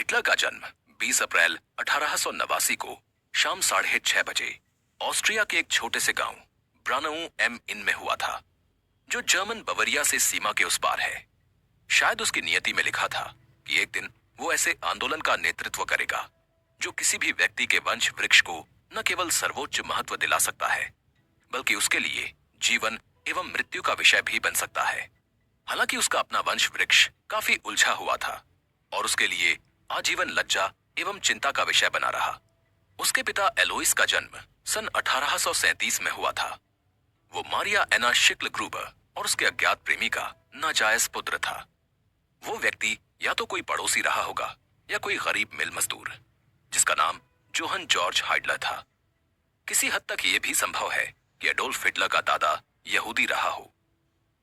Hitler का जन्म 20 अप्रैल 1889 को शाम 6:30 बजे ऑस्ट्रिया के एक छोटे से गांव ब्रानऊ एम इन में हुआ था, जो जर्मन बवरिया से सीमा के उस पार है। शायद उसकी नियति में लिखा था कि एक दिन वो ऐसे आंदोलन का नेतृत्व करेगा जो किसी भी व्यक्ति के वंश वृक्ष को न केवल सर्वोच्च महत्व दिला सकता है, बल्कि उसके लिए जीवन एवं मृत्यु का विषय भी बन सकता है। हालांकि उसका अपना वंश वृक्ष काफी उलझा हुआ था और उसके लिए आजीवन लज्जा एवं चिंता का विषय बना रहा। उसके पिता एलोइस का जन्म सन 1837 में हुआ था। वो मारिया एना शिक्ल ग्रूबर और उसके अज्ञात प्रेमी का नाजायज पुत्र था। वो व्यक्ति या तो कोई पड़ोसी रहा होगा या कोई गरीब मिल मजदूर, जिसका नाम जोहन जॉर्ज हाइडलर था। किसी हद तक ये भी संभव है कि एडोल्फ हिटलर का दादा यहूदी रहा हो।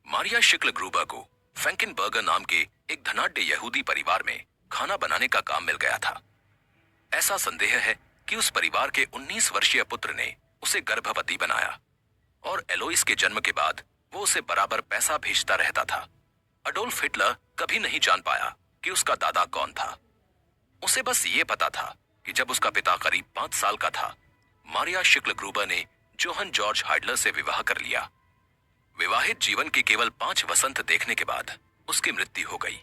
मारिया शिक्ल ग्रूबर को फ्रैंकिनबर्गर नाम के एक धनाढ्य यहूदी परिवार में खाना बनाने का काम मिल गया था। ऐसा संदेह है कि उस परिवार के 19 वर्षीय पुत्र ने उसे गर्भवती बनाया और एलोइस के जन्म के बाद वो उसे बराबर पैसा भेजता रहता था। अडोल्फ हिटलर कभी नहीं जान पाया कि उसका दादा कौन था। उसे बस ये पता था कि जब उसका पिता करीब 5 साल का था, मारिया शिक्ल ग्रूबर ने जोहन जॉर्ज हाइडलर से विवाह कर लिया। विवाहित जीवन के केवल 5 वसंत देखने के बाद उसकी मृत्यु हो गई।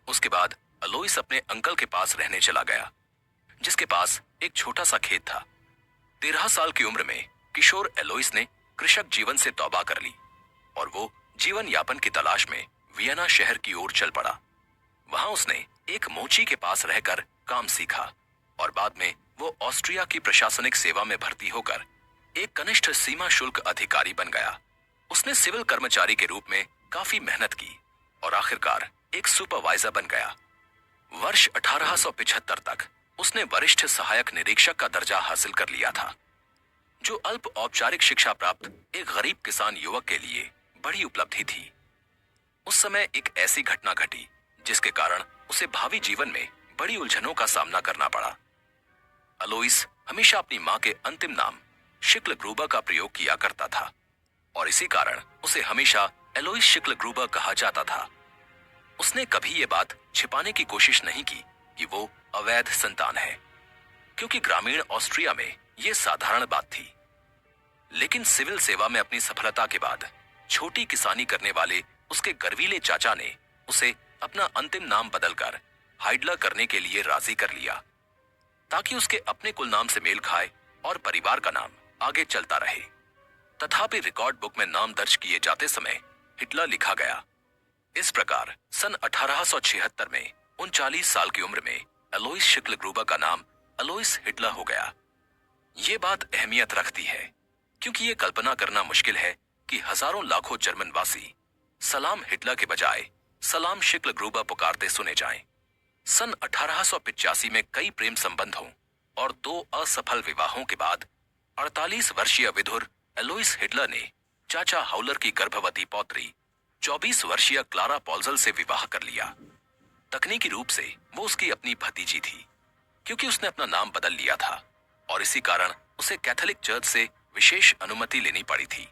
उसके बाद अलोइस अपने अंकल के पास रहने चला गया, जिसके पास एक छोटा सा खेत था। 13 साल की उम्र में किशोर एलोइस ने कृषक जीवन से तौबा कर ली और वो जीवन यापन की तलाश में वियना शहर की ओर चल पड़ा। वहां उसने एक मोची के पास रहकर काम सीखा और बाद में वो ऑस्ट्रिया की प्रशासनिक सेवा में भर्ती होकर एक कनिष्ठ सीमा शुल्क अधिकारी बन गया। उसने सिविल कर्मचारी के रूप में काफी मेहनत की और आखिरकार एक सुपरवाइजर बन गया। वर्ष 1875 तक उसने वरिष्ठ सहायक निरीक्षक का दर्जा हासिल कर लिया था, जो अल्प औपचारिक शिक्षा प्राप्त एक गरीब किसान युवक के लिए बड़ी उपलब्धि थी। उस समय एक ऐसी घटना घटी जिसके कारण उसे भावी जीवन में बड़ी उलझनों का सामना करना पड़ा। अलोइस हमेशा अपनी मां के अंतिम नाम शिक्ल ग्रूबर का प्रयोग किया करता था और इसी कारण उसे हमेशा एलोइस शिक्ल ग्रूबर कहा जाता था। उसने कभी ये बात छिपाने की कोशिश नहीं की कि वो अवैध संतान है, क्योंकि ग्रामीण ऑस्ट्रिया में ये साधारण बात थी। लेकिन सिविल सेवा में अपनी सफलता के बाद छोटी किसानी करने वाले उसके गर्वीले चाचा ने उसे अपना अंतिम नाम बदलकर हाइडलर करने के लिए राजी कर लिया, ताकि उसके अपने कुल नाम से मेल खाए और परिवार का नाम आगे चलता रहे। तथापि रिकॉर्ड बुक में नाम दर्ज किए जाते समय हिटलर लिखा गया। इस प्रकार सन 1876 में 39 साल की उम्र में एलोइस शिक्ल ग्रूबर का नाम एलोइस हिटलर हो गया। ये बात अहमियत रखती है क्योंकि ये कल्पना करना मुश्किल है कि हजारों लाखों जर्मनवासी सलाम हिटलर के बजाय सलाम शिक्ल ग्रूबर पुकारते सुने जाएं। सन 1885 में कई प्रेम संबंधों और 2 असफल विवाहों के बाद 48 वर्षीय विधुर एलोइस हिटलर ने चाचा हाउलर की गर्भवती पौत्री 24 वर्षीय क्लारा पॉल्जल से विवाह कर लिया। तकनीकी रूप से वो उसकी अपनी भतीजी थी, क्योंकि उसने अपना नाम बदल लिया था और इसी कारण उसे कैथोलिक चर्च से विशेष अनुमति लेनी पड़ी थी।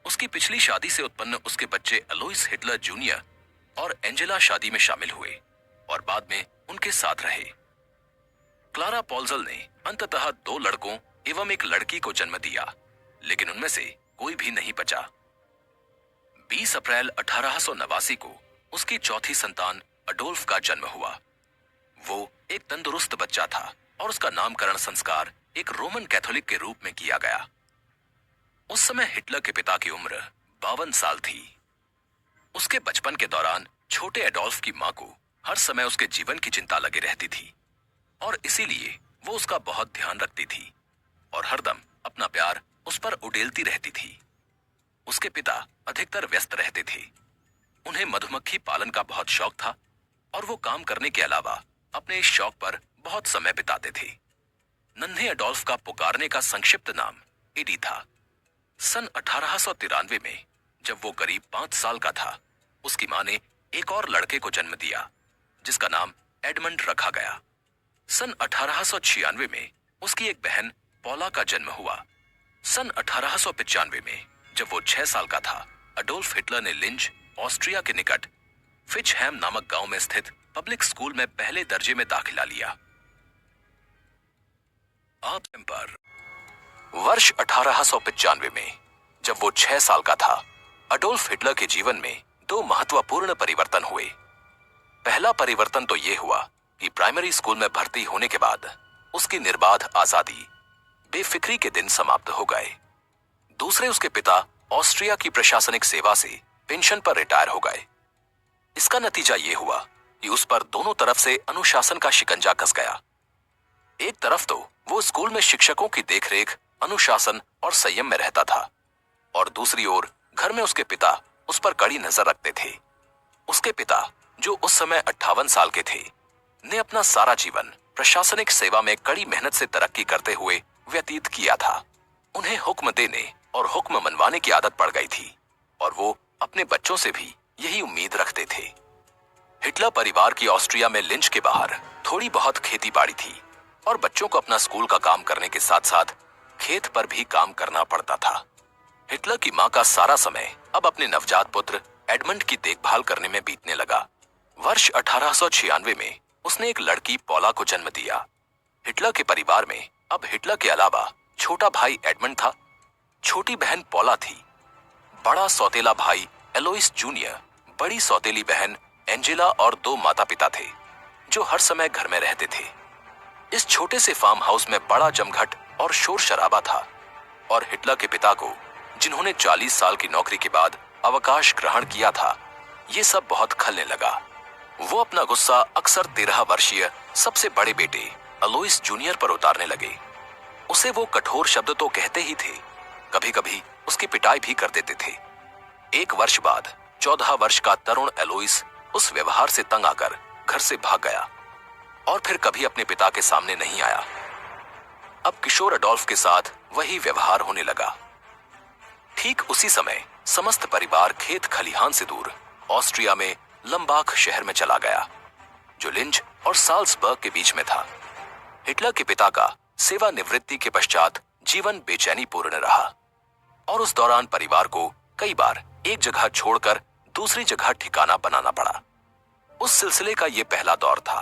उसकी पिछली शादी से उत्पन्न उसके बच्चे एलोइस हिटलर जूनियर और एंजेला शादी में शामिल हुए और बाद में उनके साथ रहे। क्लारा पॉल्जल ने अंततः 2 लड़कों एवं एक लड़की को जन्म दिया, लेकिन उनमें से कोई भी नहीं बचा। 20 अप्रैल 1889 को उसकी चौथी संतान अडोल्फ का जन्म हुआ। वो एक तंदुरुस्त बच्चा था और उसका नामकरण संस्कार एक रोमन कैथोलिक के रूप में किया गया। उस समय हिटलर के पिता की उम्र 52 साल थी। उसके बचपन के दौरान छोटे एडोल्फ की मां को हर समय उसके जीवन की चिंता लगी रहती थी और इसीलिए वो उसका बहुत ध्यान रखती थी और हरदम अपना प्यार उस पर उड़ेलती रहती थी। उसके पिता अधिकतर व्यस्त रहते थे। उन्हें मधुमक्खी पालन का बहुत शौक था और वो काम करने के अलावा अपने इस शौक पर बहुत समय बिताते थे। नन्हे एडोल्फ का पुकारने का संक्षिप्त नाम एडी था। सन 1893 में जब वो करीब 5 साल का था, उसकी मां ने एक और लड़के को जन्म दिया, जिसका नाम एडमंड रखा गया। सन 1896 में उसकी एक बहन पॉला का जन्म हुआ। सन 1895 में जब वो 6 साल का था, अडोल्फ हिटलर ने लिंज, ऑस्ट्रिया के निकट फिचहैम नामक गांव में स्थित पब्लिक स्कूल में पहले दर्जे में दाखिला लिया। आप पर वर्ष 1895 में जब वो 6 साल का था, अडोल्फ हिटलर के जीवन में दो महत्वपूर्ण परिवर्तन हुए। पहला परिवर्तन तो ये हुआ कि प्राइमरी स्कूल में भर्ती होने के बाद उसकी निर्बाध आजादी, बेफिक्री के दिन समाप्त हो गए। दूसरे, उसके पिता ऑस्ट्रिया की प्रशासनिक सेवा से पेंशन पर रिटायर हो गए। इसका नतीजा ये हुआ कि उस पर दोनों तरफ से अनुशासन का शिकंजा कस गया। एक तरफ तो वो स्कूल में शिक्षकों की देखरेख, अनुशासन और संयम में रहता था, और दूसरी ओर घर में उसके पिता उस पर कड़ी नजर रखते थे। उसके पिता, जो उस समय 58 साल के थे, ने अपना सारा जीवन प्रशासनिक सेवा में कड़ी मेहनत से तरक्की करते हुए व्यतीत किया था। उन्हें हुक्म देने और हुक्म मनवाने की आदत पड़ गई थी, और वो अपने बच्चों से भी यही उम्मीद रखते थे। हिटलर परिवार की ऑस्ट्रिया में लिंच के बाहर थोड़ी बहुत खेती बाड़ी थी, और बच्चों को अपना स्कूल का काम करने के साथ साथ खेत पर भी काम करना पड़ता था। हिटलर की मां का सारा समय अब अपने नवजात पुत्र एडमंड की देखभाल करने में बीतने लगा। वर्ष 1896 में उसने एक लड़की पॉला को जन्म दिया। हिटलर के परिवार में अब हिटलर के अलावा छोटा भाई एडमंड था, छोटी बहन पॉला थी, बड़ा सौतेला भाई एलोइस जूनियर, बड़ी सौतेली बहन एंजेला और दो माता पिता थे जो हर समय घर में रहते थे। इस छोटे से फार्म हाउस में बड़ा जमघट और शोर शराबा था, और हिटलर के पिता को, जिन्होंने 40 साल की नौकरी के बाद अवकाश ग्रहण किया था, ये सब बहुत खलने लगा। वो अपना गुस्सा अक्सर 13 वर्षीय सबसे बड़े बेटे एलोइस जूनियर पर उतारने लगे। उसे वो कठोर शब्द तो कहते ही थे, कभी कभी उसकी पिटाई भी कर देते थे। एक वर्ष बाद 14 वर्ष का तरुण एलोइस उस व्यवहार से तंग आकर घर से भाग गया और फिर कभी अपने पिता के सामने नहीं आया। अब किशोर अडोल्फ के साथ वही व्यवहार होने लगा। ठीक उसी समय समस्त परिवार खेत खलिहान से दूर ऑस्ट्रिया में लंबाख शहर में चला गया, जो लिंच और साल्सबर्ग के बीच में था। हिटलर के पिता का सेवानिवृत्ति के पश्चात जीवन बेचैनीपूर्ण रहा, और उस दौरान परिवार को कई बार एक जगह छोड़कर दूसरी जगह ठिकाना बनाना पड़ा। उस सिलसिले का यह पहला दौर था।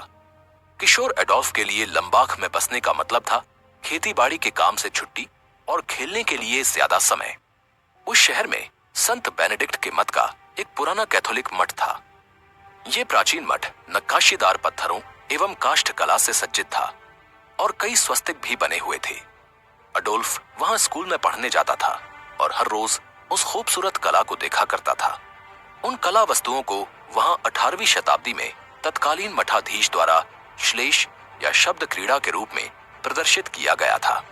किशोर एडोल्फ के लिए लंबाख में बसने का मतलब था खेतीबाड़ी के काम से छुट्टी और खेलने के लिए ज्यादा समय। उस शहर में संत बेनेडिक्ट के मठ का एक पुराना कैथोलिक मठ था। यह प्राचीन मठ नक्काशीदार पत्थरों एवं काष्ठ कला से सज्जित था, और कई स्वस्तिक भी बने हुए थे। अडोल्फ वहां स्कूल में पढ़ने जाता था और हर रोज उस खूबसूरत कला को देखा करता था। उन कला वस्तुओं को वहां 18वीं शताब्दी में तत्कालीन मठाधीश द्वारा श्लेष या शब्द क्रीड़ा के रूप में प्रदर्शित किया गया था।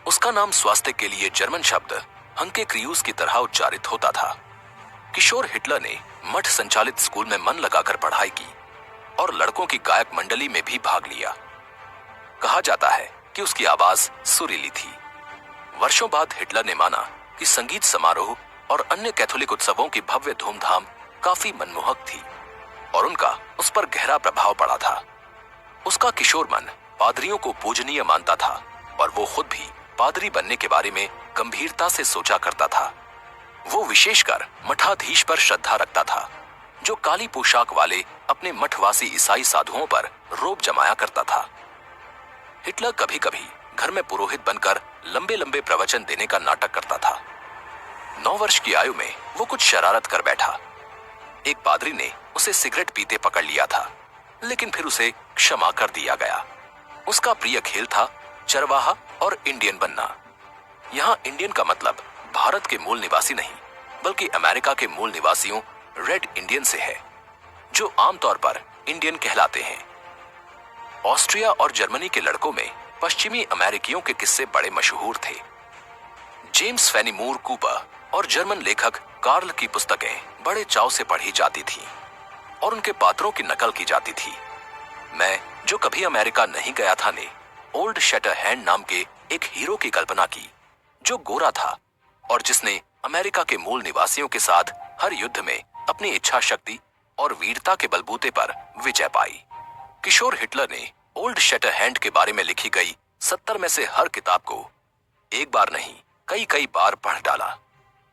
उसका नाम स्वास्थ्य के लिए जर्मन शब्द हंके क्रियूस की तरह उच्चारित होता था। किशोर हिटलर ने मठ संचालित स्कूल में मन लगाकर पढ़ाई की और लड़कों की गायक मंडली में भी भाग लिया। कहा जाता है कि उसकी आवाज सुरीली थी। वर्षों बाद हिटलर ने माना कि संगीत समारोह और अन्य कैथोलिक उत्सवों की भव्य धूमधाम काफी मनमोहक थी, और उनका उस पर गहरा प्रभाव पड़ा था। उसका किशोर मन पादरियों को पूजनीय मानता था, और वो खुद भी पादरी बनने के बारे में गंभीरता से सोचा करता था। वो विशेषकर मठाधीश पर श्रद्धा रखता था, जो काली पोशाक वाले अपने मठवासी ईसाई साधुओं पर रोब जमाया करता था। हिटलर कभी कभी घर में पुरोहित बनकर लंबे लंबे प्रवचन देने का नाटक करता था। 9 वर्ष की आयु में वो कुछ शरारत कर बैठा। एक पादरी ने उसे सिगरेट पीते पकड़ लिया था, लेकिन फिर उसे क्षमा कर दिया गया। उसका प्रिय खेल था चरवाहा और इंडियन बनना। यहाँ इंडियन का मतलब भारत के मूल निवासी नहीं, बल्कि अमेरिका के मूल निवासियों रेड इंडियन से है, जो आमतौर पर इंडियन कहलाते हैं। ऑस्ट्रिया और जर्मनी के लड़कों में पश्चिमी अमेरिकियों के किस्से बड़े मशहूर थे। जेम्स फेनीमूर कूपर और जर्मन लेखक कार्ल की पुस्तकें बड़े चाव से पढ़ी जाती थीं और उनके पात्रों की नकल की जाती थी। मैं, जो कभी अमेरिका नहीं गया था, ने ओल्ड शैटरहैंड नाम के एक हीरो की कल्पना की, जो गोरा था और जिसने अमेरिका के मूल निवासियों के साथ हर युद्ध में अपनी इच्छा शक्ति और वीरता के बलबूते पर विजय पाई। किशोर हिटलर ने ओल्ड शैटरहैंड के बारे में लिखी गई 70 में से हर किताब को एक बार नहीं कई कई बार पढ़ डाला।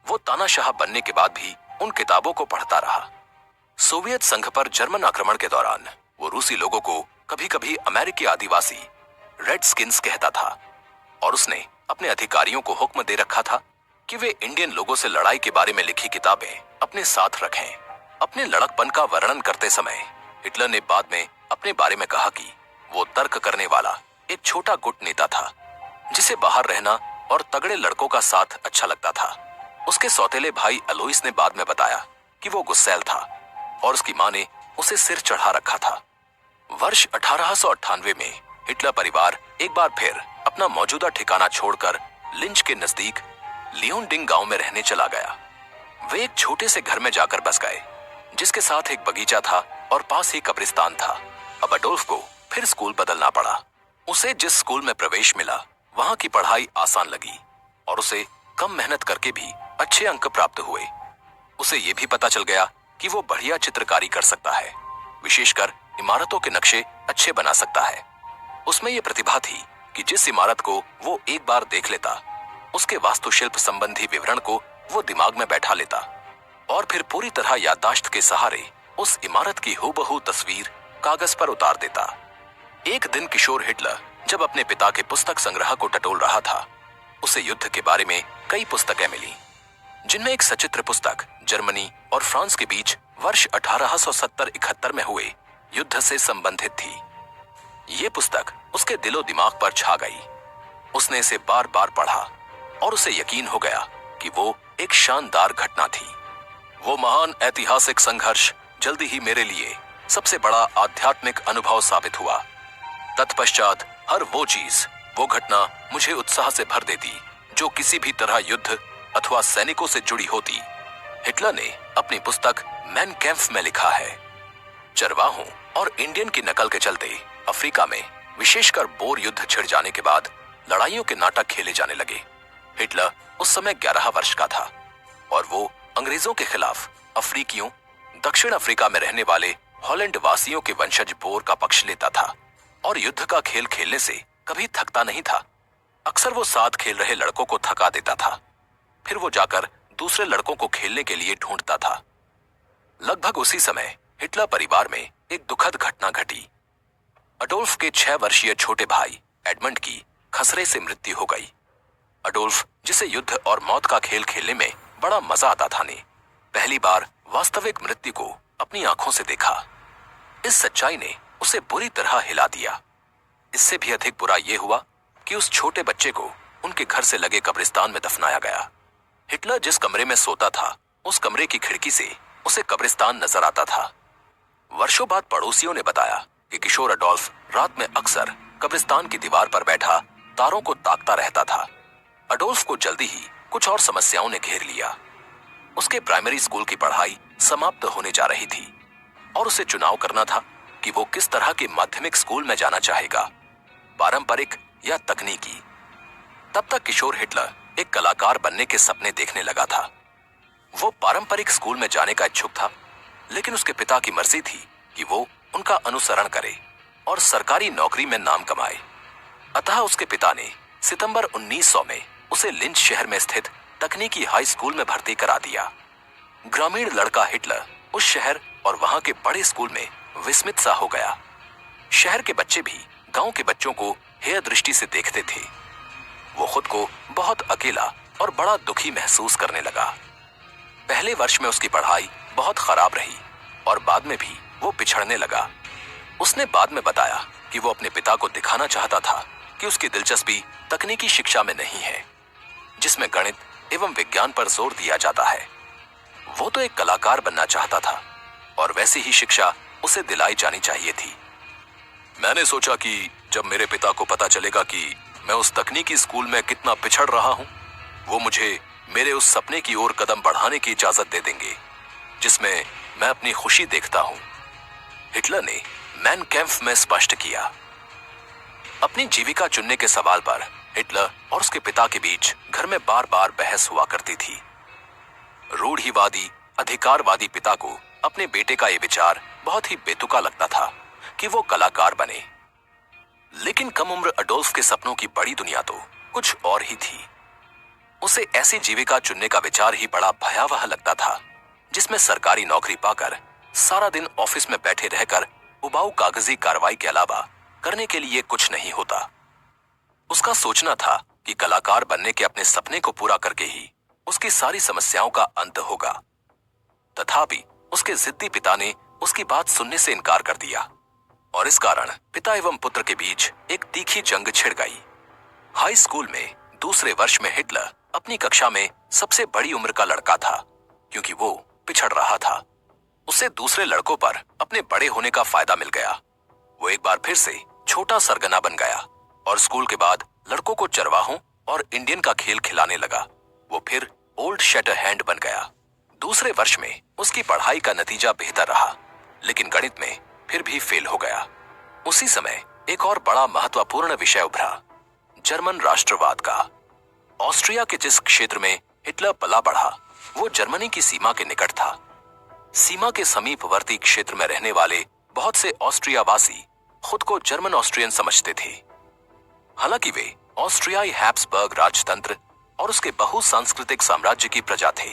वो तानाशाह बनने के बाद भी उन किताबों को पढ़ता रहा। सोवियत संघ पर जर्मन आक्रमण के दौरान वो रूसी लोगों को कभी कभी अमेरिकी आदिवासी रेड स्किन्स कहता था और उसने अपने अधिकारियों को हुक्म दे रखा था कि वे इंडियन लोगों से लड़ाई के बारे में लिखी किताबें अपने साथ रखें। अपने लड़कपन का वर्णन करते समय हिटलर ने बाद में अपने बारे में कहा कि वो तर्क करने वाला एक छोटा गुट नेता था जिसे बाहर रहना और तगड़े लड़कों का साथ अच्छा लगता था। उसके सौतेले भाई अलोइस ने बाद में बताया कि वो गुस्सैल था और उसकी मां ने उसे सिर चढ़ा रखा था। वर्ष 1898 में हिटलर परिवार एक बार फिर अपना मौजूदा ठिकाना छोड़कर लिंच के नजदीक लियोनडिंग गांव में रहने चला गया। वे एक छोटे से घर में जाकर बस गए जिसके साथ एक बगीचा था और पास ही कब्रिस्तान था। अब अडोल्फ को फिर स्कूल बदलना पड़ा। उसे जिस स्कूल में प्रवेश मिला वहां की पढ़ाई आसान लगी और उसे कम मेहनत करके भी अच्छे अंक प्राप्त हुए। उसे ये भी पता चल गया कि वो बढ़िया चित्रकारी कर सकता है, विशेषकर इमारतों के नक्शे अच्छे बना सकता है। उसमें यह प्रतिभा थी कि जिस इमारत को वो एक बार देख लेता उसके वास्तुशिल्प संबंधी विवरण को वो दिमाग में बैठा लेता और फिर पूरी तरह याददाश्त के सहारे उस इमारत की हूबहू तस्वीर कागज पर उतार देता। एक दिन किशोर हिटलर जब अपने पिता के पुस्तक संग्रह को टटोल रहा था, उसे युद्ध के बारे में कई पुस्तकें मिली, जिनमें एक सचित्र पुस्तक जर्मनी और फ्रांस के बीच वर्ष 1870-71 में हुए युद्ध से संबंधित थी। ये पुस्तक उसके दिलो दिमाग पर छा गई। उसने इसे बार बार पढ़ा और उसे यकीन हो गया कि वो एक शानदार घटना थी। वो महान ऐतिहासिक संघर्ष जल्दी ही मेरे लिए सबसे बड़ा आध्यात्मिक अनुभव साबित हुआ। तत्पश्चात हर वो चीज, वो घटना मुझे उत्साह से भर देती जो किसी भी तरह युद्ध अथवा सैनिकों से जुड़ी होती। हिटलर ने अपनी पुस्तक मैन कैम्फ में लिखा है, चरवाहों और इंडियन की नकल के चलते अफ्रीका में विशेषकर बोर युद्ध छिड़ जाने के बाद लड़ाइयों के नाटक खेले जाने लगे। हिटलर उस समय 11 वर्ष का था और वो अंग्रेजों के खिलाफ अफ्रीकियों, दक्षिण अफ्रीका में रहने वाले हॉलैंड वासियों के वंशज बोर का पक्ष लेता था और युद्ध का खेल खेलने से कभी थकता नहीं था। अक्सर वो साथ खेल रहे लड़कों को थका देता था, फिर वो जाकर दूसरे लड़कों को खेलने के लिए ढूंढता था। लगभग उसी समय हिटलर परिवार में एक दुखद घटना घटी। अडोल्फ के 6 वर्षीय छोटे भाई एडमंड की खसरे से मृत्यु हो गई। अडोल्फ, जिसे युद्ध और मौत का खेल खेलने में बड़ा मजा आता था, ने पहली बार वास्तविक मृत्यु को अपनी आंखों से देखा। इस सच्चाई ने उसे बुरी तरह हिला दिया। इससे भी अधिक बुरा यह हुआ कि उस छोटे बच्चे को उनके घर से लगे कब्रिस्तान में दफनाया गया। हिटलर जिस कमरे में सोता था, उस कमरे की खिड़की से उसे कब्रिस्तान नजर आता था। वर्षों बाद पड़ोसियों ने बताया कि किशोर अडोल्फ रात में अक्सर कब्रिस्तान की दीवार पर बैठा तारों को ताकता रहता था। अडोल्फ को जल्दी ही कुछ और समस्याओं ने घेर लिया। उसके प्राइमरी स्कूल की पढ़ाई समाप्त होने जा रही थी और उसे चुनाव करना था कि वो किस तरह के माध्यमिक स्कूल में जाना चाहेगा, पारंपरिक या तकनीकी। तब तक किशोर हिटलर एक कलाकार बनने के सपने देखने लगा था। वो पारंपरिक स्कूल में जाने का इच्छुक था, लेकिन उसके पिता की मर्जी थी कि वो उनका अनुसरण करे और सरकारी नौकरी में नाम कमाए। अतः उसके पिता ने सितंबर 1900 में उसे लिंच शहर में स्थित तकनीकी हाई स्कूल में भर्ती करा दिया। ग्रामीण लड़का हिटलर उस शहर और वहां के बड़े स्कूल में विस्मित सा हो गया। शहर के बच्चे भी गांव के बच्चों को हेय दृष्टि से देखते थे। वो खुद को बहुत अकेला और बड़ा दुखी महसूस करने लगा। पहले वर्ष में उसकी पढ़ाई बहुत खराब रही और बाद में भी वो पिछड़ने लगा। उसने बाद में बताया कि वो अपने पिता को दिखाना चाहता था कि उसकी दिलचस्पी तकनीकी शिक्षा में नहीं है, जिसमें गणित एवं विज्ञान पर जोर दिया जाता है। वो तो एक कलाकार बनना चाहता था और वैसी ही शिक्षा उसे दिलाई जानी चाहिए थी। मैंने सोचा कि जब मेरे पिता को पता चलेगा कि मैं उस तकनीकी स्कूल में कितना पिछड़ रहा हूं, वो मुझे मेरे उस सपने की ओर कदम बढ़ाने की इजाजत दे देंगे जिसमें मैं अपनी खुशी देखता हूं, हिटलर ने मैन कैम्फ में स्पष्ट किया। अपनी जीविका चुनने के सवाल पर हिटलर और उसके पिता के बीच घर में बार बार बहस हुआ करती थी। रूढ़िवादी, अधिकारवादी पिता को अपने बेटे का यह विचार बहुत ही बेतुका लगता था कि वो कलाकार बने, लेकिन कम उम्र अडोल्फ के सपनों की बड़ी दुनिया तो कुछ और ही थी। उसे ऐसी जीविका चुनने का विचार ही बड़ा भयावह लगता था जिसमें सरकारी नौकरी पाकर सारा दिन ऑफिस में बैठे रहकर उबाऊ कागजी कार्रवाई के अलावा करने के लिए कुछ नहीं होता। उसका सोचना था कि कलाकार बनने के अपने सपने को पूरा करके ही उसकी सारी समस्याओं का अंत होगा। तथापि उसके जिद्दी पिता ने उसकी बात सुनने से इनकार कर दिया और इस कारण पिता एवं पुत्र के बीच एक तीखी जंग छिड़ गई। हाई स्कूल में दूसरे वर्ष में हिटलर अपनी कक्षा में सबसे बड़ी उम्र का लड़का था, क्योंकि वो पिछड़ रहा था। उसे दूसरे लड़कों पर अपने बड़े होने का फायदा मिल गया। वो एक बार फिर से छोटा सरगना बन गया और स्कूल के बाद लड़कों को चरवाहों और इंडियन का खेल खिलाने लगा। वो फिर ओल्ड शटर हैंड बन गया। दूसरे वर्ष में उसकी पढ़ाई का नतीजा बेहतर रहा, लेकिन गणित में फिर भी फेल हो गया। उसी समय एक और बड़ा महत्वपूर्ण विषय उभरा, जर्मन राष्ट्रवाद का। ऑस्ट्रिया के जिस क्षेत्र में हिटलर पला बढ़ा वो जर्मनी की सीमा के निकट था। सीमा के समीपवर्ती क्षेत्र में रहने वाले बहुत से ऑस्ट्रियावासी खुद को जर्मन ऑस्ट्रियन समझते थे। हालांकि वे ऑस्ट्रियाई हैब्सबर्ग राजतंत्र और उसके बहुसांस्कृतिक साम्राज्य की प्रजा थे,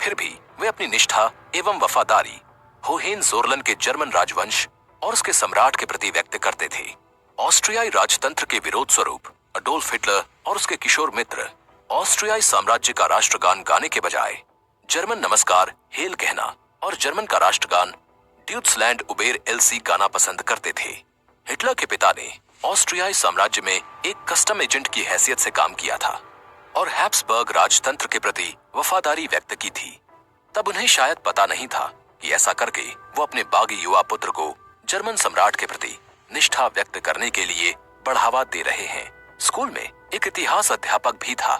फिर भी वे अपनी निष्ठा एवं वफादारी होहेनजोर्लन के जर्मन राजवंश और उसके सम्राट के प्रति व्यक्त करते थे। ऑस्ट्रियाई राजतंत्र के विरोध स्वरूप अडोल्फ हिटलर और उसके किशोर मित्र ऑस्ट्रियाई साम्राज्य का राष्ट्रगान गाने के बजाय जर्मन नमस्कार हेल कहना और जर्मन का राष्ट्रगान ड्यूट्सलैंड उबेर एलसी गाना पसंद करते थे। हिटलर के पिता ने ऑस्ट्रियाई साम्राज्य में एक कस्टम एजेंट की हैसियत से काम किया था और हैब्सबर्ग राजतंत्र के प्रति वफादारी व्यक्त की थी। तब उन्हें शायद पता नहीं था कि ऐसा करके वो अपने बागी युवा पुत्र को जर्मन सम्राट के प्रति निष्ठा व्यक्त करने के लिए बढ़ावा दे रहे हैं। स्कूल में एक इतिहास अध्यापक भी था,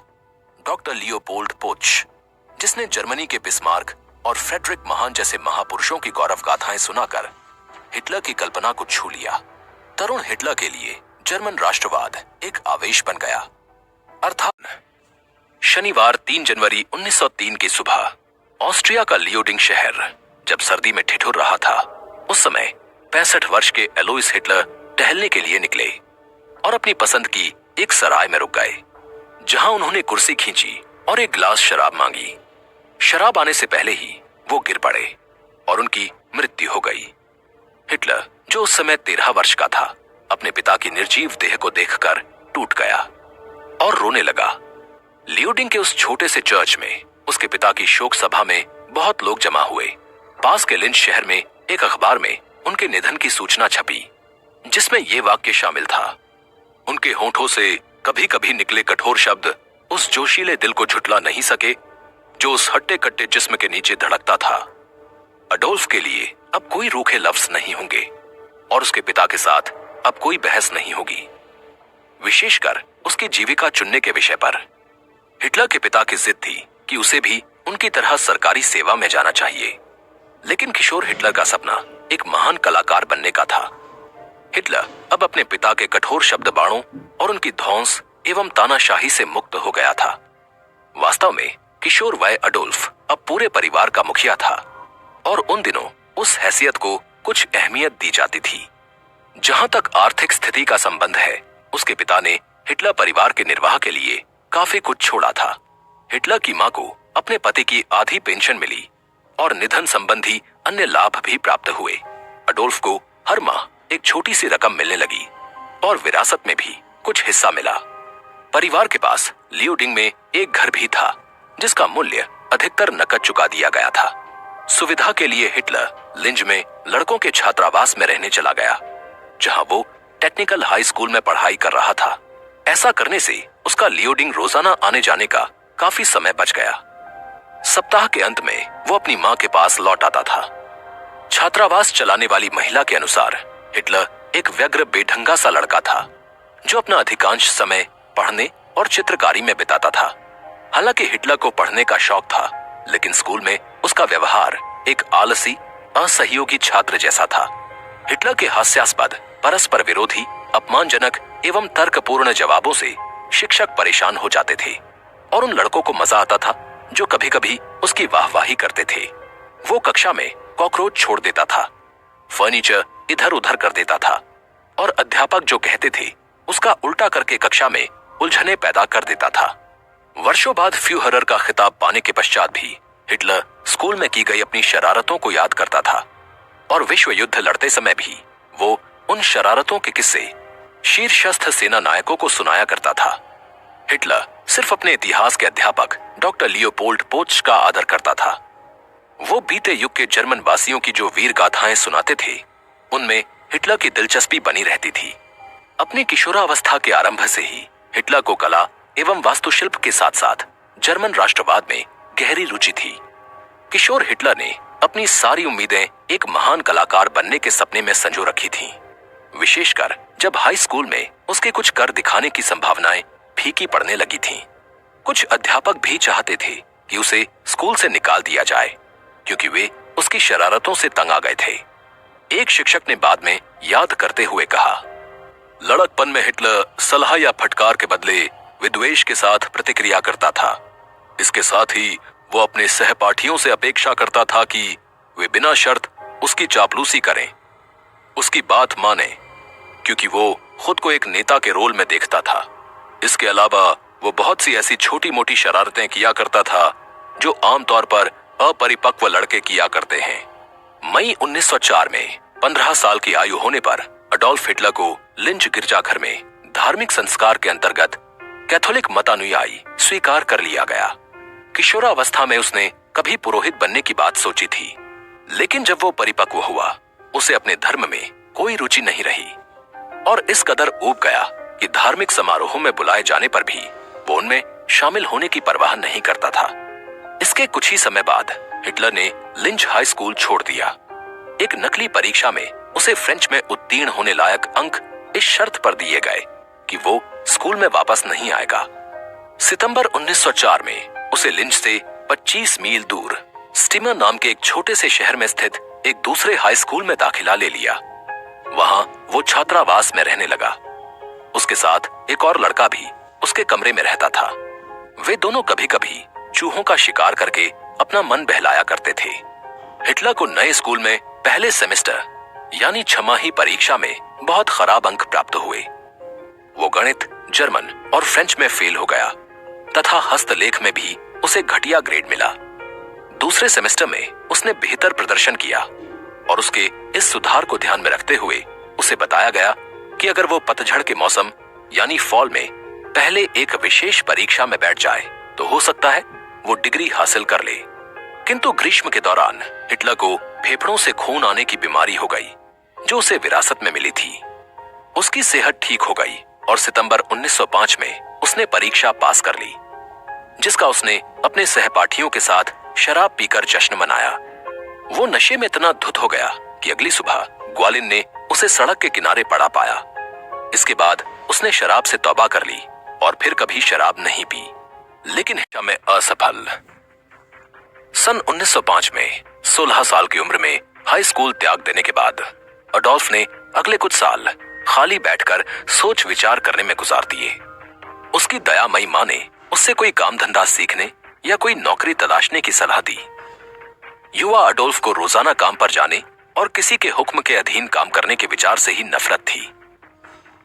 डॉक्टर लियोपोल्ड पोच, जिसने जर्मनी के बिस्मार्क और फ्रेडरिक महान जैसे महापुरुषों की गौरव गाथाएं सुनाकर हिटलर की कल्पना को छू लिया। तरुण हिटलर के लिए जर्मन राष्ट्रवाद एक आवेश बन गया। अर्थात शनिवार 3 जनवरी 1903 की सुबह ऑस्ट्रिया का लियोडिंग शहर जब सर्दी में ठिठुर रहा था, उस समय 65 वर्ष के एलोइस हिटलर टहलने के लिए निकले और अपनी पसंद की एक सराय में रुक गए, जहां उन्होंने कुर्सी खींची और एक गिलास शराब मांगी। शराब आने से पहले ही वो गिर पड़े और उनकी मृत्यु हो गई। हिटलर, जो उस समय 13 वर्ष का था, अपने पिता की निर्जीव देह को देखकर टूट गया और रोने लगा। लियोडिंग के उस छोटे से चर्च में उसके पिता की शोक सभा में बहुत लोग जमा हुए। पास के लिंच शहर में एक अखबार में उनके निधन की सूचना छपी, जिसमें ये वाक्य शामिल था, उनके होठों से कभी कभी निकले कठोर शब्द उस जोशीले दिल को झुठला नहीं सके जो उस हट्टे कट्टे जिस्म के नीचे धड़कता था। अडोल्फ के लिए अब कोई रूखे लफ्ज नहीं होंगे और उसके पिता के साथ अब कोई बहस नहीं होगी, विशेषकर उसकी जीविका चुनने के विषय पर। हिटलर के पिता की जिद थी कि उसे भी उनकी तरह सरकारी सेवा में जाना चाहिए, लेकिन किशोर हिटलर का सपना एक महान कलाकार बनने का था। हिटलर अब अपने पिता के कठोर शब्द बाणों और उनकी धौंस एवं तानाशाही से मुक्त हो गया था। वास्तव में किशोर वय अडोल्फ अब पूरे परिवार का मुखिया था और उन दिनों उस हैसियत को कुछ अहमियत दी जाती थी। जहां तक आर्थिक स्थिति का संबंध है, उसके पिता ने हिटलर परिवार के निर्वाह के लिए काफी कुछ छोड़ा था। हिटलर की मां को अपने पति की आधी पेंशन मिली और निधन संबंधी अन्य लाभ भी प्राप्त हुए। अडोल्फ को हर माह एक छोटी सी रकम मिलने लगी और विरासत में भी कुछ हिस्सा मिला। परिवार के पास लियोडिंग में एक घर भी था, जिसका मूल्य अधिकतर नकद चुका दिया गया था। सुविधा के लिए हिटलर लिंज में लड़कों के छात्रावास में रहने चला गया, जहां वो टेक्निकल हाई स्कूल में पढ़ाई कर रहा था। ऐसा करने से उसका लियोडिंग रोजाना आने जाने का काफी समय बच गया। सप्ताह के अंत में वो अपनी मां के पास लौट आता था। छात्रावास चलाने वाली महिला के अनुसार हिटलर एक व्यग्र बेढंगा सा लड़का था, जो अपना अधिकांश समय पढ़ने और चित्रकारी में बिताता था। हालांकि हिटलर को पढ़ने का शौक था, लेकिन स्कूल में उसका व्यवहार एक आलसी, असहयोगी छात्र जैसा था। हिटलर के हास्यास्पद, परस्पर विरोधी, अपमानजनक एवं तर्कपूर्ण जवाबों से शिक्षक परेशान हो जाते थे और उन लड़कों को मजा आता था जो कभी कभी उसकी वाहवाही करते थे। वो कक्षा में कॉकरोच छोड़ देता था, फर्नीचर इधर उधर कर देता था और अध्यापक जो कहते थे उसका उल्टा करके कक्षा में उलझने पैदा कर देता था। वर्षों बाद फ्यूहरर का खिताब पाने के पश्चात भी हिटलर स्कूल में की गई अपनी शरारतों को याद करता था। और विश्व युद्ध लड़ते समय भी वो उन शरारतों के किस्से शीर्षस्थ सेना नायकों को सुनाया करता था। हिटलर सिर्फ अपने इतिहास के अध्यापक डॉक्टर लियोपोल्ड पोच का आदर करता था। वो बीते युग के जर्मन वासियों की जो वीर गाथाएं सुनाते थे, उनमें हिटलर की दिलचस्पी बनी रहती थी। अपनी किशोरावस्था के आरंभ से ही हिटलर को कला एवं वास्तुशिल्प के साथ साथ जर्मन राष्ट्रवाद में गहरी रुचि थी। किशोर हिटलर ने अपनी सारी उम्मीदें एक महान कलाकार बनने के सपने में संजो रखी थीं। विशेषकर जब हाई स्कूल में उसके कुछ कर दिखाने की संभावनाएं फीकी पड़ने लगी थीं। कुछ अध्यापक भी चाहते थे कि उसे स्कूल से निकाल दिया जाए, क्योंकि वे उसकी शरारतों से तंग आ गए थे। एक शिक्षक ने बाद में याद करते हुए कहा, लड़कपन में हिटलर सलाह या फटकार के बदले विद्वेष के साथ प्रतिक्रिया करता था। इसके साथ ही वो अपने सहपाठियों से अपेक्षा करता था कि वे बिना शर्त उसकी चापलूसी करें, उसकी बात माने, क्योंकि वो खुद को एक नेता के रोल में देखता था। इसके अलावा वो बहुत सी ऐसी छोटी मोटी शरारतें किया करता था जो आमतौर पर अपरिपक्व लड़के किया करते हैं। मई 1904 में 15 साल की आयु होने पर अडोल्फ हिटलर को लिंच गिरजाघर में धार्मिक संस्कार के अंतर्गत कैथोलिक मतानुयायी स्वीकार कर लिया गया। किशोरावस्था में उसने कभी पुरोहित बनने की बात सोची थी, लेकिन जब वो परिपक्व हुआ, उसे अपने धर्म में कोई रुचि नहीं रही और इस कदर ऊब गया कि धार्मिक समारोहों में बुलाए जाने पर भी वो उनमें शामिल होने की परवाह नहीं करता था। इसके कुछ ही समय बाद हिटलर ने लिंच हाई स्कूल छोड़ दिया। एक नकली परीक्षा में उसे फ्रेंच में उत्तीर्ण होने लायक अंक इस शर्त पर दिए गए कि वो स्कूल में वापस नहीं आएगा। सितंबर 1904 में उसे लिंच से 25 मील दूर स्टीमर नाम के एक छोटे से शहर में स्थित एक दूसरे हाई स्कूल में दाखिला ले लिया। वहां वो छात्रावास में रहने लगा। उसके साथ एक और लड़का भी उसके कमरे में रहता था। वे दोनों कभी कभी चूहों का शिकार करके अपना मन बहलाया करते थे। हिटलर को नए स्कूल में पहले सेमेस्टर यानी छमाही परीक्षा में बहुत खराब अंक प्राप्त हुए। वो गणित, जर्मन और फ्रेंच में फेल हो गया तथा हस्तलेख में भी उसे घटिया ग्रेड मिला। दूसरे सेमेस्टर में उसने बेहतर प्रदर्शन किया और उसके इस सुधार को ध्यान में रखते हुए उसे बताया गया कि अगर वो पतझड़ के मौसम यानी फॉल में पहले एक विशेष परीक्षा में बैठ जाए तो हो सकता है वो डिग्री हासिल कर ले। किंतु ग्रीष्म के दौरान हिटलर को फेफड़ों से खून आने की बीमारी हो गई, जो उसे विरासत में मिली थी। उसकी सेहत ठीक हो गई और सितंबर 1905 में उसने परीक्षा पास कर ली, जिसका उसने अपने सहपाठियों के साथ शराब पीकर जश्न मनाया। वो नशे में इतना धुत हो गया कि अगली सुबह ग्वालिन ने उसे सड़क के किनारे पड़ा पाया। इसके बाद उसने शराब से तौबा कर ली और फिर कभी शराब नहीं पी, लेकिन हिटलर में असफल। सन 1905 में 16 साल की उम्र में हाई स्कूल त्याग देने के बाद अडोल्फ ने अगले कुछ साल खाली बैठकर सोच विचार करने में गुजार दिए। उसकी दयामयी मां ने उससे कोई काम धंधा सीखने या कोई नौकरी तलाशने की सलाह दी। युवा अडोल्फ को रोजाना काम पर जाने और किसी के हुक्म के अधीन काम करने के विचार से ही नफरत थी।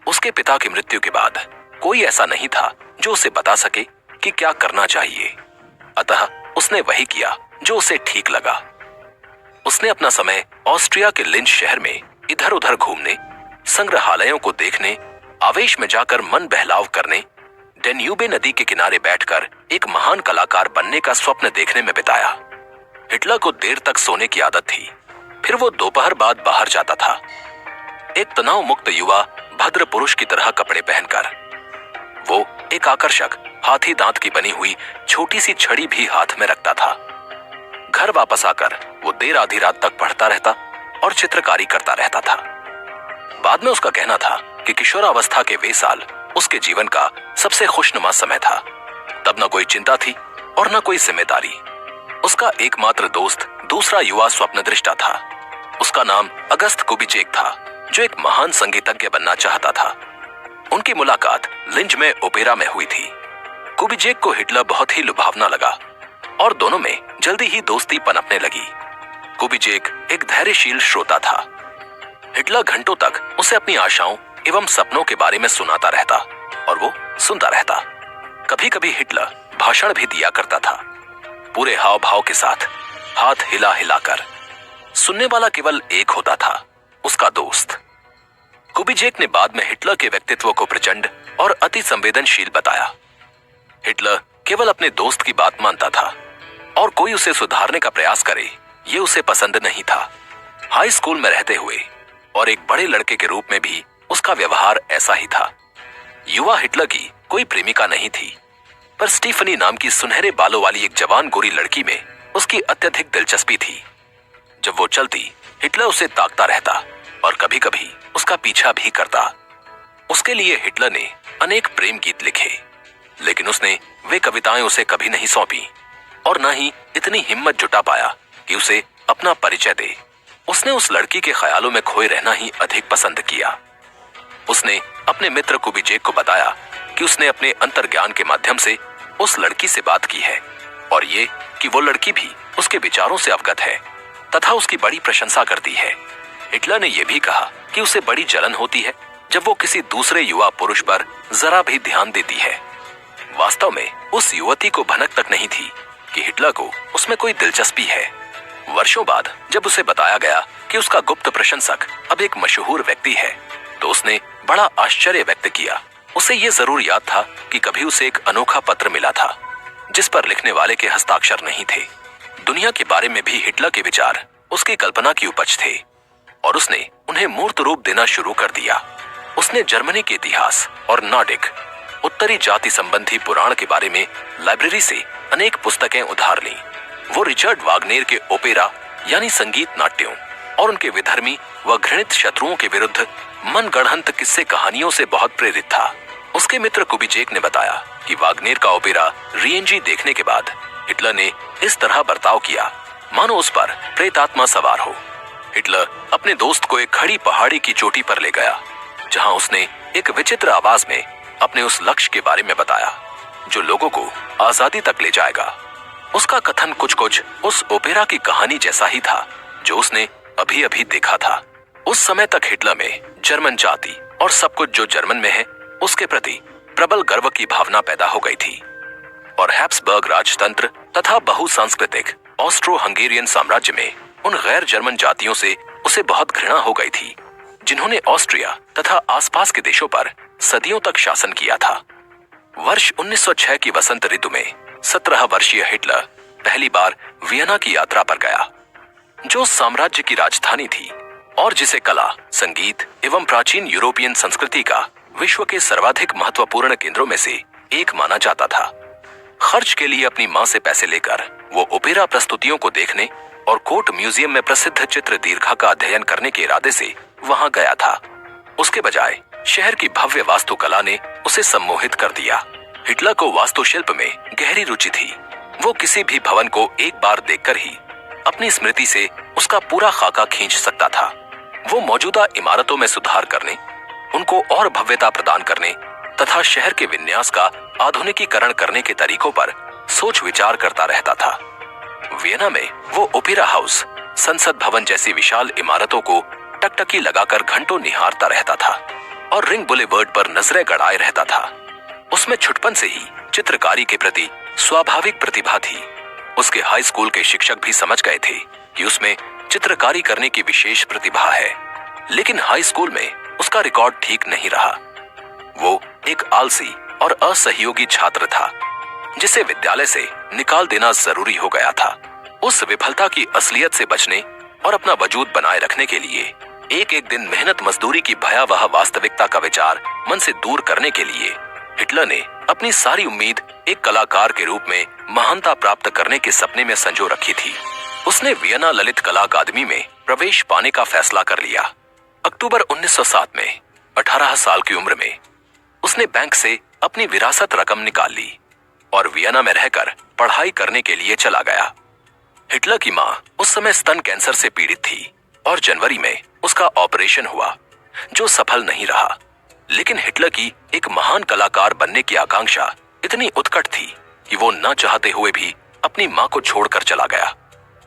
उसके पिता की मृत्यु के बाद कोई ऐसा नहीं था जो उसे बता सके कि क्या करना चाहिए, अतः उसने वही किया जो उसे ठीक लगा। उसने अपना समय ऑस्ट्रिया के लिंच शहर में इधर उधर घूमने, संग्रहालयों को देखने, आवेश में जाकर मन बहलाव करने, डेन्यूबे नदी के किनारे बैठकर एक महान कलाकार बनने का स्वप्न देखने में बिताया। हिटलर को देर तक सोने की आदत थी, फिर वो दोपहर बाद बाहर जाता था, एक तनाव मुक्त युवा भद्र पुरुष की तरह कपड़े पहनकर। वो एक आकर्षक हाथी दांत की बनी हुई छोटी सी छड़ी भी हाथ में रखता था। घर वापस आकर वो देर आधी रात तक पढ़ता रहता और चित्रकारी करता रहता था। बाद में उसका कहना था कि किशोरावस्था के वे साल उसके जीवन का सबसे खुशनुमा समय था। तब न कोई चिंता थी और न कोई जिम्मेदारी। उसका एकमात्र दोस्त दूसरा युवा स्वप्नदृष्टा था। उसका नाम अगस्त कुबिचेक था, जो एक महान संगीतज्ञ बनना चाहता था। उनकी मुलाकात लिंच में ओपेरा में हुई थी। कुबिचेक को हिटलर बहुत ही लुभावना लगा और दोनों में जल्दी ही दोस्ती पनपने लगी। कुबिचेक एक धैर्यशील श्रोता था। हिटलर घंटों तक उसे अपनी आशाओं एवं सपनों के बारे में सुनाता रहता और वो सुनता रहता। कभी कभी हिटलर भाषण भी दिया करता था, पूरे हाव भाव के साथ, हाथ हिला हिलाकर। सुनने वाला केवल एक होता था, उसका दोस्त। कुबिजेक ने बाद में हिटलर के व्यक्तित्व को प्रचंड और अति संवेदनशील बताया। हिटलर केवल अपने दोस्त की बात मानता था और कोई उसे सुधारने का प्रयास करे ये उसे पसंद नहीं था। हाई स्कूल में रहते हुए और एक बड़े लड़के के रूप में भी उसका व्यवहार ऐसा ही था। युवा हिटलर की कोई प्रेमिका नहीं थी, पर स्टीफनी नाम की सुनहरे बालों वाली एक जवान गोरी लड़की में उसकी अत्यधिक दिलचस्पी थी। जब वो चलती, हिटलर उसे ताकता रहता और कभी कभी उसका पीछा भी करता। उसके लिए हिटलर ने अनेक प्रेम गीत लिखे, लेकिन उसने वे कविताएं उसे कभी नहीं सौंपी और न ही इतनी हिम्मत जुटा पाया कि उसे अपना परिचय दे। उसने उस लड़की के ख्यालों में खोए रहना ही अधिक पसंद किया। उसने अपने मित्र कुबिजेक को बताया कि उसने अपने अंतर्ज्ञान के माध्यम से उस लड़की से बात की है और ये कि वो लड़की भी उसके विचारों से अवगत है तथा उसकी बड़ी प्रशंसा करती है। हिटलर ने यह भी कहा कि उसे बड़ी जलन होती है जब वो किसी दूसरे युवा पुरुष पर जरा भी ध्यान देती है। वास्तव में उस युवती को भनक तक नहीं थी कि हिटलर को उसमें कोई दिलचस्पी है। वर्षों बाद जब उसे बताया गया कि उसका गुप्त प्रशंसक अब एक मशहूर व्यक्ति है, तो उसने बड़ा आश्चर्य व्यक्त किया। उसे ये जरूर याद था कि कभी उसे एक अनोखा पत्र मिला था जिस पर लिखने वाले के हस्ताक्षर नहीं थे। दुनिया के बारे में भी हिटलर के विचार उसकी कल्पना की उपज थे और उसने उन्हें मूर्त रूप देना शुरू कर दिया। उसने जर्मनी के इतिहास और नॉर्डिक उत्तरी जाति संबंधी पुराण के बारे में लाइब्रेरी से अनेक पुस्तकें उधार लीं। वो रिचर्ड वाग्नेर के ओपेरा यानी संगीत नाट्यों और उनके विधर्मी व घृणित शत्रुओं के विरुद्ध मनगढ़ंत किस्से कहानियों से बहुत प्रेरित था। उसके मित्र कुबिजेक ने बताया कि वाग्नेर का ओपेरा रिएंजी देखने के बाद हिटलर ने इस तरह बर्ताव किया मानो उस पर प्रेतात्मा सवार हो। हिटलर अपने दोस्त को एक खड़ी पहाड़ी की चोटी पर ले गया, जहां उसने एक विचित्र आवाज में अपने उस लक्ष्य के बारे में बताया जो लोगों को आजादी तक ले जाएगा। उसका कथन कुछ कुछ उस ओपेरा की कहानी जैसा ही था जो उसने अभी अभी देखा था। उस समय तक हिटलर में जर्मन जाति और सब कुछ जो जर्मन में है उसके प्रति प्रबल गर्व की भावना पैदा हो गई थी और हैब्सबर्ग राजतंत्र तथा बहुसांस्कृतिक ऑस्ट्रो हंगेरियन साम्राज्य में उन गैर जर्मन जातियों से उसे बहुत घृणा हो गई थी जिन्होंने ऑस्ट्रिया तथा आसपास के देशों पर सदियों तक शासन किया था। वर्ष 1906 की वसंत ऋतु में 17 वर्षीय हिटलर पहली बार वियना की यात्रा पर गया, जो साम्राज्य की राजधानी थी और जिसे कला, संगीत एवं प्राचीन यूरोपियन संस्कृति का विश्व के सर्वाधिक महत्वपूर्ण केंद्रों में से एक माना जाता था। खर्च के लिए अपनी मां से पैसे लेकर वो ओपेरा प्रस्तुतियों को देखने और कोर्ट म्यूजियम में प्रसिद्ध चित्र दीर्घा का अध्ययन करने के इरादे से वहां गया था। उसके बजाय शहर की भव्य वास्तुकला ने उसे सम्मोहित कर दिया। हिटलर को वास्तुशिल्प में गहरी रुचि थी। वो किसी भी भवन को एक बार देखकर ही अपनी स्मृति से उसका पूरा खाका खींच सकता था। वो मौजूदा इमारतों में सुधार करने, उनको और भव्यता प्रदान करने तथा शहर के विन्यास का आधुनिकीकरण करने के तरीकों पर सोच विचार करता रहता था। वियना में वो ओपेरा हाउस, संसद भवन जैसी विशाल इमारतों को टकटकी लगाकर घंटों निहारता रहता था और रिंग बुलेवर्ड पर नजरें गड़ाए रहता था। उसमें छुटपन से ही चित्रकारी के प्रति स्वाभाविक प्रतिभा थी। उसके हाई स्कूल के शिक्षक भी समझ गए थे कि उसमें चित्रकारी करने की विशेष प्रतिभा है, लेकिन हाई स्कूल में उसका रिकॉर्ड ठीक नहीं रहा। वो एक आलसी और असहयोगी छात्र था जिसे विद्यालय से निकाल देना जरूरी हो गया था। उस विफलता की असलियत से बचने और अपना वजूद बनाए रखने के लिए एक एक दिन मेहनत मजदूरी की भयावह वास्तविकता का विचार मन से दूर करने के लिए हिटलर ने अपनी सारी उम्मीद एक कलाकार के रूप में महानता प्राप्त करने के सपने में संजो रखी थी। उसने वियना ललित कला अकादमी में प्रवेश पाने का फैसला कर लिया। अक्टूबर 1907 में 18 साल की उम्र में उसने बैंक से अपनी विरासत रकम निकाल ली और वियना में रहकर पढ़ाई करने के लिए चला गया। हिटलर की मां उस समय स्तन कैंसर से पीड़ित थी और जनवरी में उसका ऑपरेशन हुआ जो सफल नहीं रहा। लेकिन हिटलर की एक महान कलाकार बनने की आकांक्षा इतनी उत्कट थी कि वो न चाहते हुए भी अपनी मां को छोड़कर चला गया।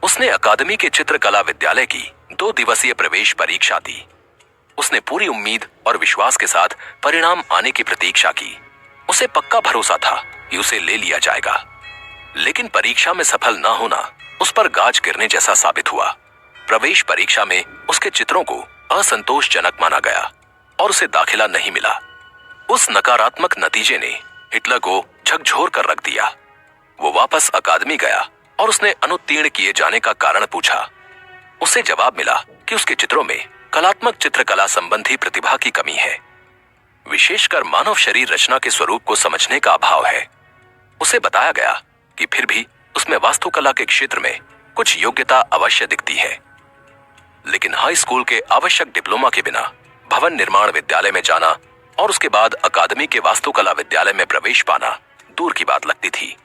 उसने अकादमी के चित्रकला विद्यालय की 2 दिवसीय प्रवेश परीक्षा दी। उसने पूरी उम्मीद और विश्वास के साथ परिणाम आने की प्रतीक्षा की। उसे पक्का भरोसा था कि उसे ले लिया जाएगा, लेकिन परीक्षा में सफल न होना उस पर गाज गिरने जैसा साबित हुआ। प्रवेश परीक्षा में उसके चित्रों को असंतोषजनक माना गया और उसे दाखिला नहीं मिला। उस नकारात्मक नतीजे ने हिटलर को झकझोर कर रख दिया। वो वापस अकादमी गया और उसने अनुत्तीर्ण किए जाने का कारण पूछा। उसे जवाब मिला कि उसके चित्रों में कलात्मक चित्रकला संबंधी प्रतिभा की कमी है, विशेषकर मानव शरीर रचना के स्वरूप को समझने का अभाव है। उसे बताया गया कि फिर भी उसमें वास्तुकला के क्षेत्र में कुछ योग्यता अवश्य दिखती है, लेकिन हाई स्कूल के आवश्यक डिप्लोमा के बिना भवन निर्माण विद्यालय में जाना और उसके बाद अकादमी के वास्तुकला विद्यालय में प्रवेश पाना दूर की बात लगती थी।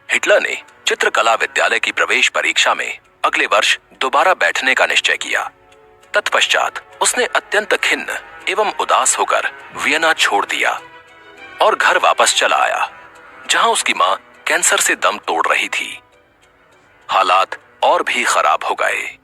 हिटलर ने चित्रकला विद्यालय की प्रवेश परीक्षा में अगले वर्ष दोबारा बैठने का निश्चय किया। तत्पश्चात उसने अत्यंत खिन्न एवं उदास होकर वियना छोड़ दिया और घर वापस चला आया, जहां उसकी मां कैंसर से दम तोड़ रही थी। हालात और भी खराब हो गए।